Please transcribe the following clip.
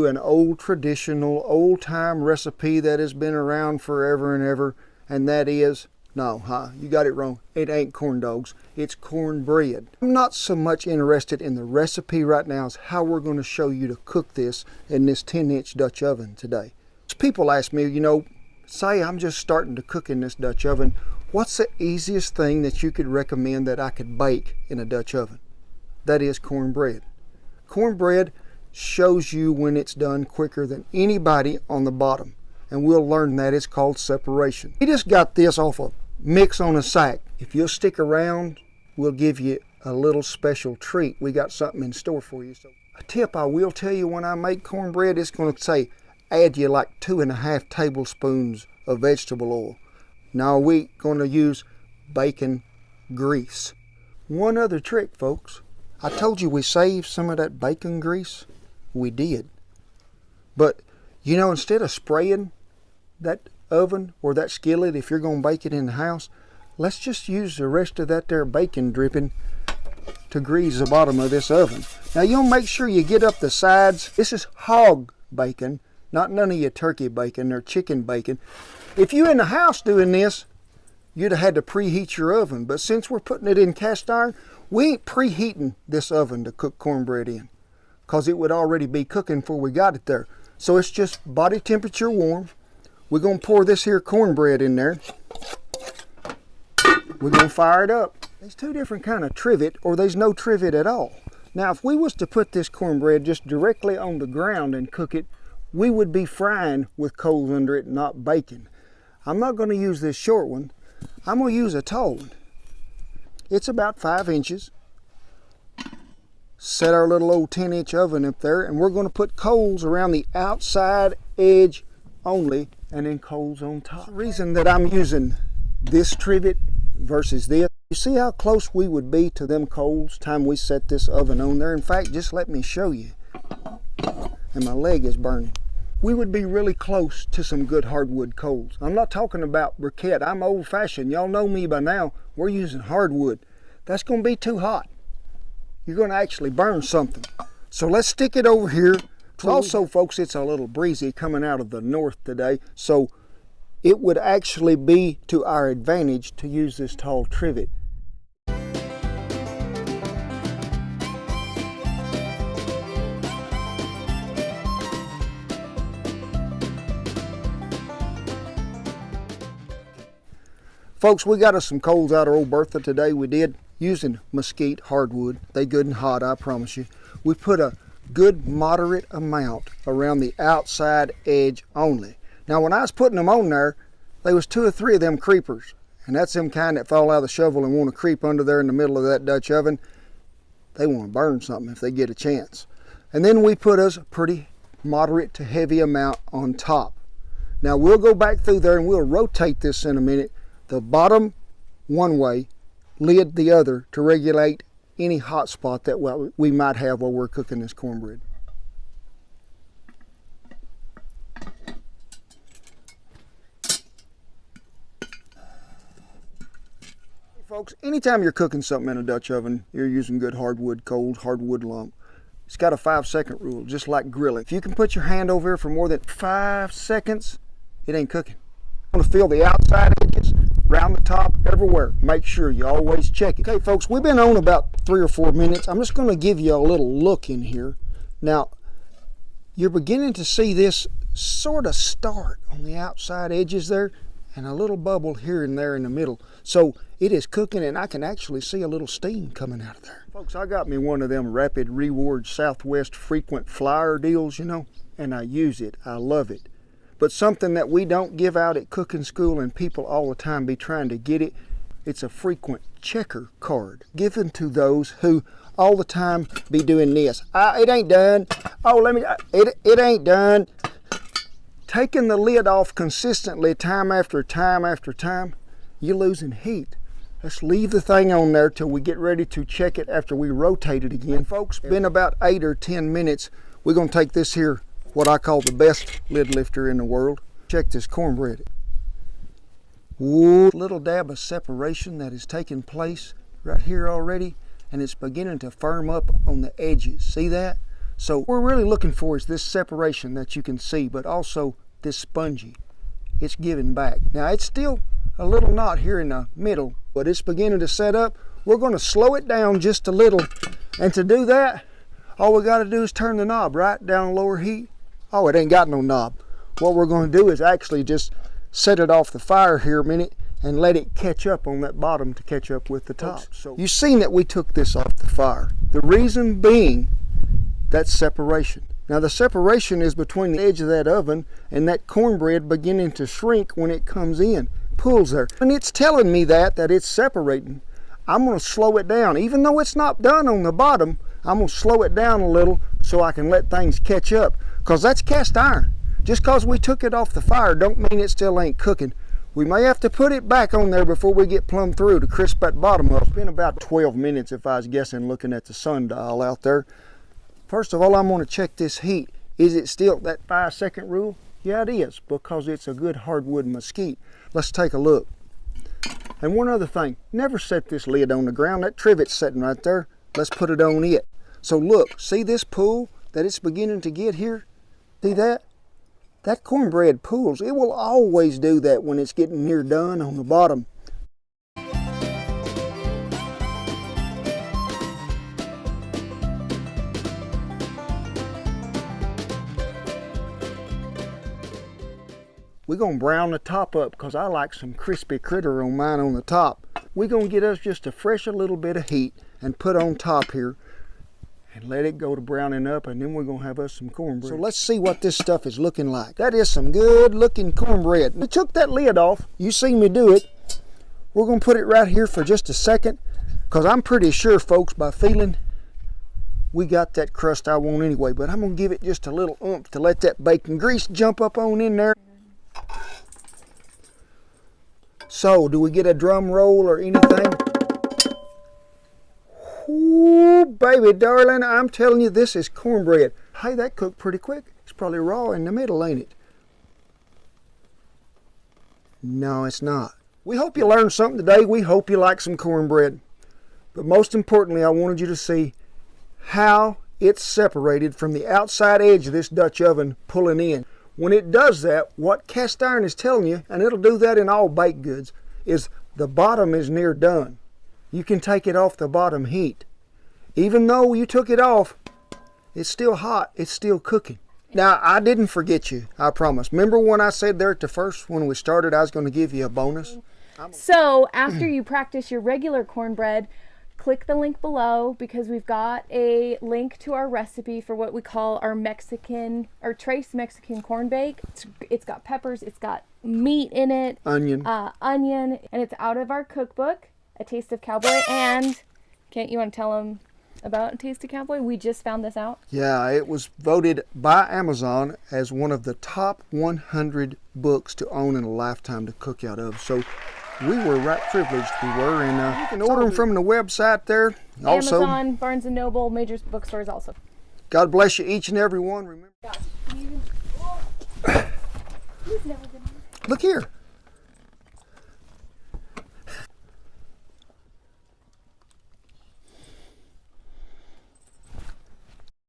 you an old traditional, old time recipe that has been around forever and ever, and that is, you got it wrong. It ain't corn dogs, it's cornbread. I'm not so much interested in the recipe right now as how we're going to show you to cook this in this 10-inch Dutch oven today. People ask me, say I'm just starting to cook in this Dutch oven, what's the easiest thing that you could recommend that I could bake in a Dutch oven? That is cornbread. Cornbread shows you when it's done quicker than anybody on the bottom. And we'll learn that it's called separation. We just got this off a mix on a sack. If you'll stick around, we'll give you a little special treat. We got something in store for you. So a tip I will tell you when I make cornbread, it's going to say add you like 2.5 tablespoons of vegetable oil. Now we're going to use bacon grease. One other trick, folks. I told you we saved some of that bacon grease. We did. But instead of spraying that oven or that skillet, if you're going to bake it in the house, let's just use the rest of that there bacon dripping to grease the bottom of this oven. Now you'll make sure you get up the sides. This is hog bacon, not none of your turkey bacon or chicken bacon. If you're in the house doing this, you'd have had to preheat your oven. But since we're putting it in cast iron, we ain't preheating this oven to cook cornbread in, because it would already be cooking before we got it there. So it's just body temperature warm. We're going to pour this here cornbread in there. We're going to fire it up. There's two different kind of trivet, or there's no trivet at all. Now, if we was to put this cornbread just directly on the ground and cook it, we would be frying with coals under it, not baking. I'm not going to use this short one. I'm going to use a tall one. It's about 5 inches. Set our little old 10-inch oven up there, and we're going to put coals around the outside edge only, and then coals on top. The reason that I'm using this trivet versus this, you see how close we would be to them coals time we set this oven on there? In fact, just let me show you. And my leg is burning. We would be really close to some good hardwood coals. I'm not talking about briquette. I'm old-fashioned. Y'all know me by now. We're using hardwood. That's going to be too hot. You're going to actually burn something. So let's stick it over here. Also, folks, it's a little breezy coming out of the north today, so it would actually be to our advantage to use this tall trivet. Folks, we got us some coals out of old Bertha today. We did, using mesquite hardwood. They good and hot, I promise you. We put a good moderate amount around the outside edge only. Now when I was putting them on there was 2 or 3 of them creepers, and that's them kind that fall out of the shovel and want to creep under there in the middle of that Dutch oven. They want to burn something if they get a chance. And then we put us a pretty moderate to heavy amount on top. Now we'll go back through there and we'll rotate this in a minute. The bottom one way, lid the other, to regulate any hot spot that we might have while we're cooking this cornbread. Hey folks, anytime you're cooking something in a Dutch oven, you're using good hardwood coals, hardwood lump. It's got a 5-second rule, just like grilling. If you can put your hand over here for more than 5 seconds, it ain't cooking. You want to feel the outside edges, around the top, everywhere. Make sure you always check it. Okay folks, we've been on about 3 or 4 minutes. I'm just going to give you a little look in here. Now, you're beginning to see this sort of start on the outside edges there, and a little bubble here and there in the middle. So it is cooking, and I can actually see a little steam coming out of there. Folks, I got me one of them Rapid Reward Southwest frequent flyer deals, and I use it. I love it. But something that we don't give out at cooking school, and people all the time be trying to get it, it's a frequent checker card given to those who all the time be doing this. It ain't done. Oh, it ain't done. Taking the lid off consistently time after time after time, you're losing heat. Let's leave the thing on there till we get ready to check it after we rotate it again. Folks, been about 8 or 10 minutes. We're gonna take this here, what I call the best lid lifter in the world. Check this cornbread. Whoa, little dab of separation that is taking place right here already, and it's beginning to firm up on the edges. See that? So what we're really looking for is this separation that you can see, but also this spongy. It's giving back. Now it's still a little knot here in the middle, but it's beginning to set up. We're going to slow it down just a little, and to do that, all we got to do is turn the knob right down lower heat. Oh, it ain't got no knob. What we're going to do is actually just set it off the fire here a minute and let it catch up on that bottom to catch up with the top. So you've seen that we took this off the fire. The reason being that separation. Now the separation is between the edge of that oven and that cornbread beginning to shrink when it comes in, pulls there. And it's telling me that it's separating. I'm going to slow it down. Even though it's not done on the bottom, I'm going to slow it down a little so I can let things catch up. Because that's cast iron. Just because we took it off the fire don't mean it still ain't cooking. We may have to put it back on there before we get plumb through to crisp that bottom up. It's been about 12 minutes if I was guessing looking at the sundial out there. First of all, I'm going to check this heat. Is it still that 5-second rule? Yeah, it is, because it's a good hardwood mesquite. Let's take a look. And one other thing, never set this lid on the ground. That trivet's sitting right there. Let's put it on it. So look, see this pull that it's beginning to get here? See that? That cornbread pulls. It will always do that when it's getting near done on the bottom. We're going to brown the top up because I like some crispy critter on mine on the top. We're going to get us just a fresh little bit of heat and put on top here and let it go to browning up, and then we're going to have us some cornbread. So let's see what this stuff is looking like. That is some good looking cornbread. We took that lid off. You see me do it. We're going to put it right here for just a second because I'm pretty sure, folks, by feeling we got that crust I want anyway, but I'm going to give it just a little oomph to let that bacon grease jump up on in there. So, do we get a drum roll or anything? Ooh, baby darling, I'm telling you, this is cornbread. Hey, that cooked pretty quick. It's probably raw in the middle, ain't it? No, it's not. We hope you learned something today. We hope you like some cornbread. But most importantly, I wanted you to see how it's separated from the outside edge of this Dutch oven pulling in. When it does that, what cast iron is telling you, and it'll do that in all baked goods, is the bottom is near done. You can take it off the bottom heat. Even though you took it off, it's still hot, it's still cooking. Now, I didn't forget you, I promise. Remember when I said there at the first, when we started, I was going to give you a bonus? So, after you practice your regular cornbread, click the link below because we've got a link to our recipe for what we call our Mexican or Trace Mexican corn bake. It's got peppers, it's got meat in it, onion, and it's out of our cookbook, A Taste of Cowboy. And Kent, you want to tell them about A Taste of Cowboy? We just found this out. Yeah, it was voted by Amazon as one of the top 100 books to own in a lifetime to cook out of. So we were right privileged, we were, and you can order them from the website there. Also, Amazon, Barnes & Noble, major bookstores also. God bless you each and every one. Remember. Gosh, he's never been on. Look here.